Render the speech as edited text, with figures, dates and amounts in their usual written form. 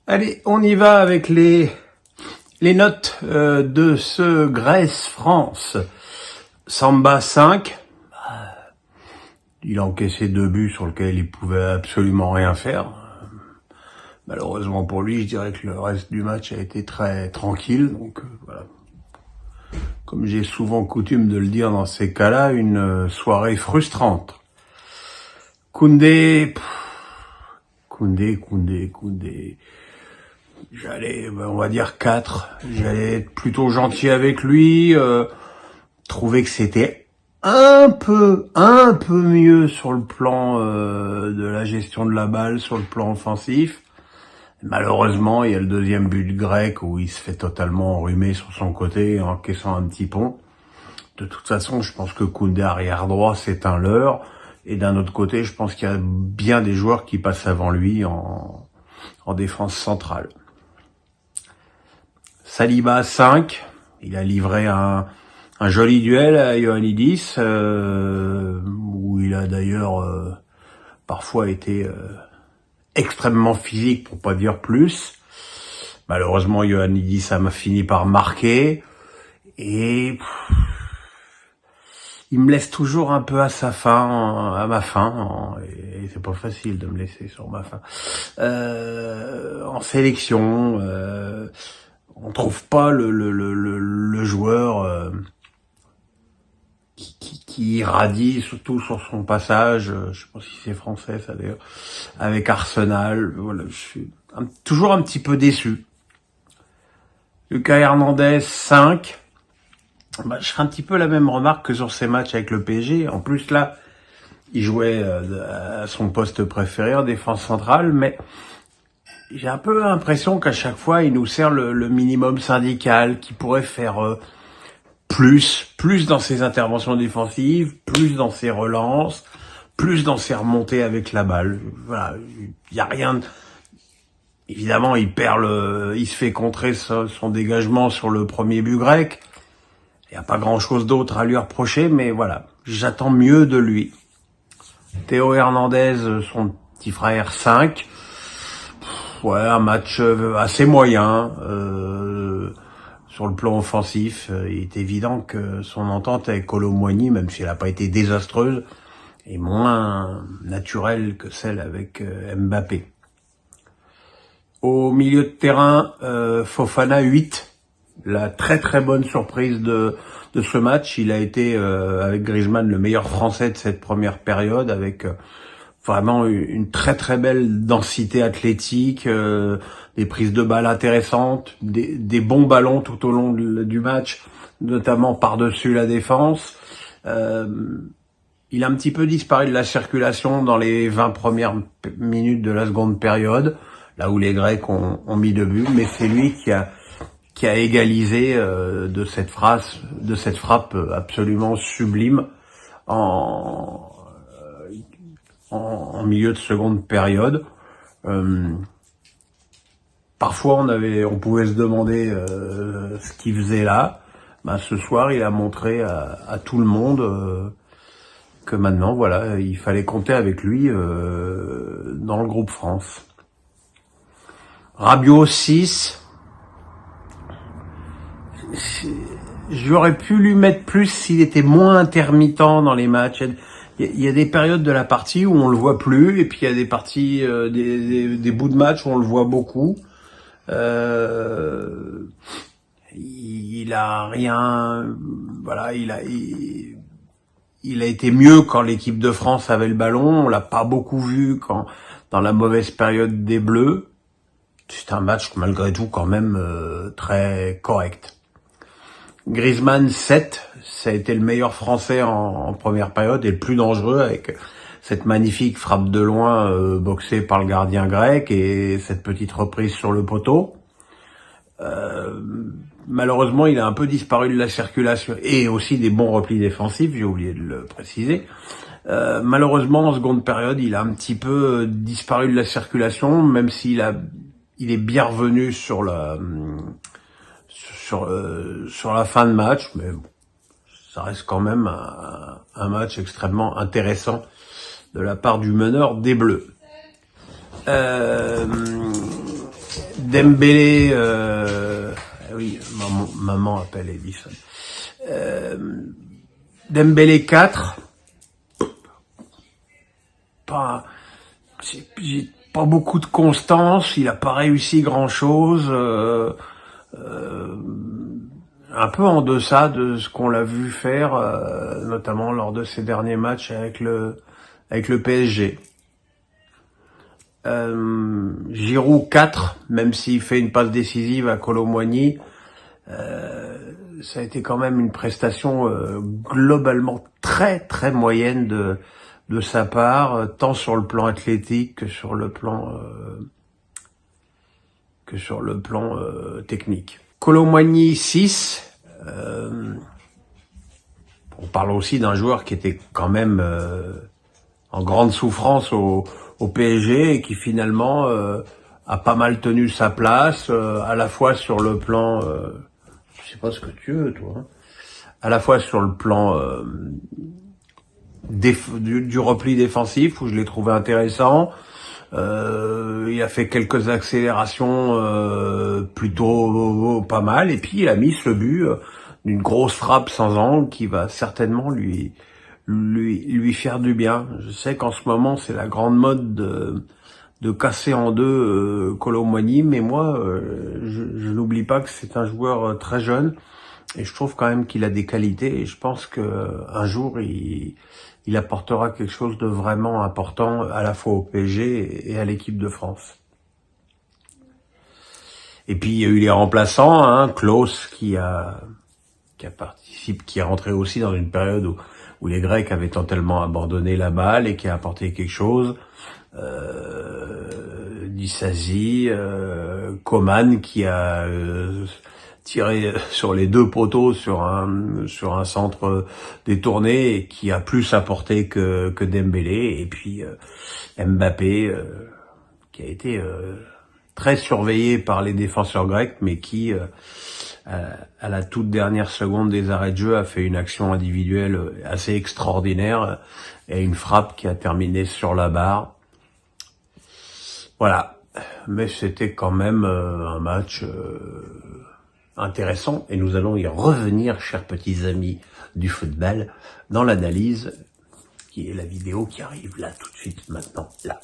Allez, on y va avec les notes de ce Grèce-France. Samba 5. Il a encaissé 2 buts sur lesquels il pouvait absolument rien faire. Malheureusement pour lui, je dirais que le reste du match a été très tranquille. Donc voilà. Comme j'ai souvent coutume de le dire dans ces cas-là, une soirée frustrante. Koundé. J'allais, on va dire 4. J'allais être plutôt gentil avec lui, trouver que c'était un peu mieux sur le plan de la gestion de la balle, sur le plan offensif. Malheureusement, il y a le deuxième but grec où il se fait totalement enrhumer sur son côté en encaissant un petit pont. De toute façon, je pense que Koundé arrière droit, c'est un leurre. Et d'un autre côté, je pense qu'il y a bien des joueurs qui passent avant lui en défense centrale. Saliba 5, il a livré un joli duel à Ioannidis, où il a d'ailleurs parfois été extrêmement physique, pour pas dire plus. Malheureusement, Ioannidis a fini par marquer, et il me laisse toujours un peu à ma faim, et c'est pas facile de me laisser sur ma faim. En sélection, on trouve pas le joueur qui irradie, surtout sur son passage, je sais pas si c'est français ça d'ailleurs, avec Arsenal. Voilà, je suis toujours un petit peu déçu. Lucas Hernandez 5. Je ferai un petit peu la même remarque que sur ses matchs avec le PSG. En plus là, il jouait à son poste préféré en défense centrale, mais j'ai un peu l'impression qu'à chaque fois, il nous sert le minimum syndical, qui pourrait faire plus dans ses interventions défensives, plus dans ses relances, plus dans ses remontées avec la balle. Voilà, il y a rien. Évidemment, il se fait contrer son dégagement sur le premier but grec. Il n'y a pas grand-chose d'autre à lui reprocher, mais voilà, j'attends mieux de lui. Théo Hernandez, son petit frère 5. Ouais, un match assez moyen. Sur le plan offensif, il est évident que son entente avec Kolo Muani, même si elle n'a pas été désastreuse, est moins naturelle que celle avec Mbappé. Au milieu de terrain, Fofana 8. La très bonne surprise de ce match. Il a été, avec Griezmann, le meilleur français de cette première période, avec vraiment une très belle densité athlétique, des prises de balles intéressantes, des bons ballons tout au long du match, notamment par-dessus la défense. Il a un petit peu disparu de la circulation dans les 20 premières minutes de la seconde période, là où les Grecs ont mis 2 buts, mais c'est lui qui a égalisé de cette frappe absolument sublime en milieu de seconde période. Parfois on pouvait se demander ce qu'il faisait là. Ce soir, il a montré à tout le monde que maintenant, voilà, il fallait compter avec lui dans le groupe France. Rabiot 6. J'aurais pu lui mettre plus s'il était moins intermittent dans les matchs. Il y a des périodes de la partie où on le voit plus, et puis il y a des parties, des bouts de match où on le voit beaucoup. Il a rien, voilà, il a été mieux quand l'équipe de France avait le ballon. On l'a pas beaucoup vu dans la mauvaise période des Bleus. C'est un match malgré tout quand même très correct. Griezmann 7, ça a été le meilleur français en première période et le plus dangereux, avec cette magnifique frappe de loin boxée par le gardien grec et cette petite reprise sur le poteau. Malheureusement, il a un peu disparu de la circulation et aussi des bons replis défensifs, j'ai oublié de le préciser. Malheureusement, en seconde période, il a un petit peu disparu de la circulation, même s'il est bien revenu sur la fin de match, mais bon, ça reste quand même un match extrêmement intéressant de la part du meneur des Bleus. Dembélé, oui, maman appelle Edison. Dembélé 4. J'ai pas beaucoup de constance, il a pas réussi grand chose, un peu en deçà de ce qu'on l'a vu faire, notamment lors de ses derniers matchs avec le PSG. Giroud 4, même s'il fait une passe décisive à Kolo Muani, ça a été quand même une prestation globalement très très moyenne de sa part, tant sur le plan athlétique que sur le plan technique. Kolo Muani 6. On parle aussi d'un joueur qui était quand même en grande souffrance au PSG et qui finalement a pas mal tenu sa place, à la fois sur le plan, je sais pas ce que tu veux toi, hein, à la fois sur le plan du repli défensif où je l'ai trouvé intéressant. Il a fait quelques accélérations plutôt pas mal et puis il a mis ce but d'une grosse frappe sans angle qui va certainement lui faire du bien. Je sais qu'en ce moment c'est la grande mode de casser en deux Kolo Muani, mais moi je n'oublie pas que c'est un joueur très jeune et je trouve quand même qu'il a des qualités et je pense que un jour il apportera quelque chose de vraiment important à la fois au PSG et à l'équipe de France. Et puis il y a eu les remplaçants, hein, Klose qui est rentré aussi dans une période où les Grecs avaient totalement abandonné la balle et qui a apporté quelque chose. Disasi, Coman qui a tiré sur les deux poteaux sur un centre détourné et qui a plus apporté que Dembélé, et puis Mbappé qui a été très surveillé par les défenseurs grecs mais qui à la toute dernière seconde des arrêts de jeu a fait une action individuelle assez extraordinaire et une frappe qui a terminé sur la barre. Voilà, mais c'était quand même un match intéressant et nous allons y revenir, chers petits amis du football, dans l'analyse qui est la vidéo qui arrive là tout de suite maintenant, là.